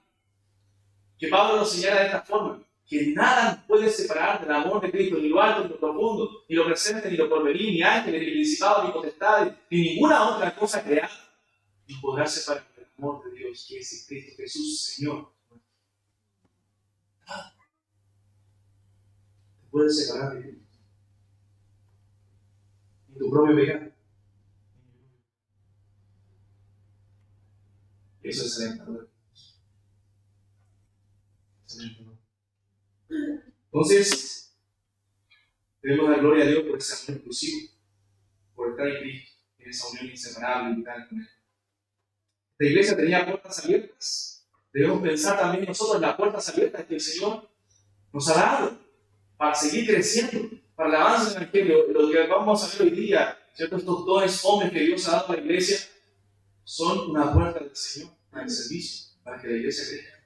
[SPEAKER 1] Que Pablo nos señala de esta forma: que nada nos puede separar del amor de Cristo, ni lo alto, ni lo profundo, ni lo presente, ni lo porvenir, ni ángeles, ni principados, ni potestades, ni ninguna otra cosa creada, ni podrá separar del amor de Dios, que es en Cristo Jesús, Señor. Nada te puede separar de Cristo, ni tu propio pecado. Y eso es alentador. Entonces, debemos dar gloria a Dios por ese amor inclusivo, por estar en Cristo, en esa unión inseparable y vital con Él. La iglesia tenía puertas abiertas. Debemos pensar también nosotros en las puertas abiertas que el Señor nos ha dado para seguir creciendo, para el avance del Evangelio. Lo que vamos a ver hoy día, ¿cierto? Estos dones hombres que Dios ha dado a la iglesia son una puerta del Señor para el servicio, para que la iglesia crezca.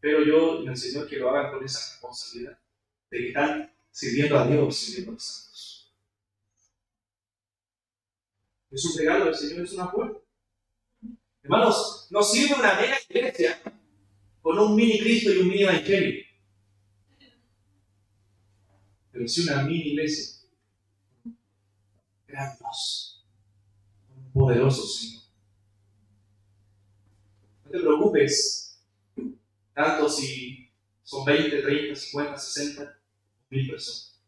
[SPEAKER 1] Pero yo y el Señor que lo hagan con esa responsabilidad de que están sirviendo a Dios, sirviendo a los santos. Es un regalo del Señor, es una puerta. Hermanos, no sirve una mega iglesia con un mini Cristo y un mini Evangelio. Pero sí una mini iglesia. Gran Dios, un poderoso Señor. No te preocupes tanto si son 20, 30, 50, 60, 1000 personas.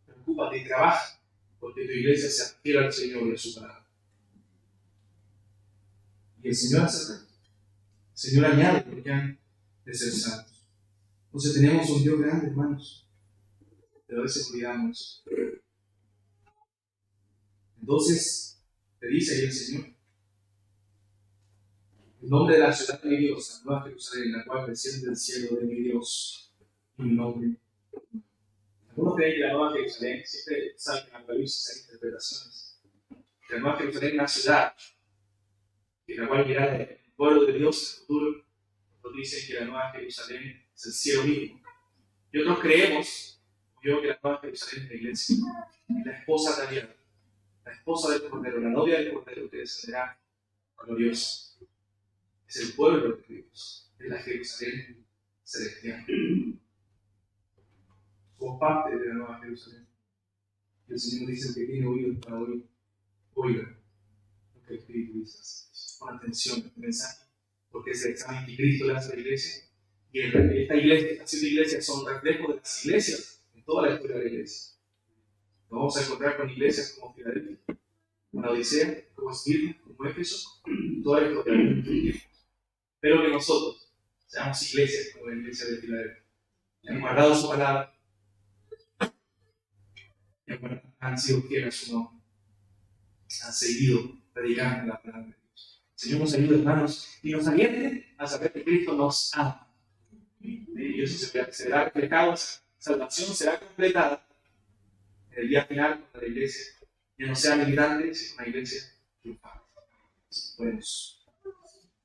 [SPEAKER 1] Preocúpate y trabaja porque tu iglesia se adquiera al Señor y a su palabra. Y el Señor hace tanto. El Señor añade porque han de ser santos. Entonces tenemos un Dios grande, hermanos. Pero ese cuidamos. Entonces, te dice ahí el Señor: el nombre de la ciudad de mi Dios, la nueva Jerusalén, la cual desciende del cielo de mi Dios, y mi nombre. Algunos creen que la nueva Jerusalén, siempre saben que en Apocalipsis hay interpretaciones. Que la nueva Jerusalén es una ciudad, en la cual irá el pueblo de Dios en el futuro. Otros dicen que la nueva Jerusalén es el cielo mismo. Y otros creemos, yo, que la nueva Jerusalén es la iglesia, es la esposa tallada, la esposa del Cordero, la novia del Cordero que descenderá gloriosa. Es el pueblo de Dios, es la Jerusalén celestial. Somos parte de la nueva Jerusalén. Y el Señor dice: que tiene oídos para oír, oiga lo que el Espíritu dice. Con atención a este mensaje, porque es el examen que Cristo le hace a la iglesia. Y esta iglesia, estas 7 iglesias son reflejos de las iglesias en toda la historia de la iglesia. Nos vamos a encontrar con iglesias como Filadelfia, como la Odisea, como Esmirna, como Éfeso, toda la historia de la iglesia. Pero que nosotros seamos iglesias como la iglesia de Filadelfia, que han guardado su palabra, que han sido fieles a su nombre, han seguido predicando la palabra de Dios. El Señor nos ayude, hermanos, y nos aliente a saber que Cristo nos ama. Y eso se verá reflejado, esa salvación será completada en el día final, cuando la iglesia ya no sea militante, sino una iglesia triunfante. Podemos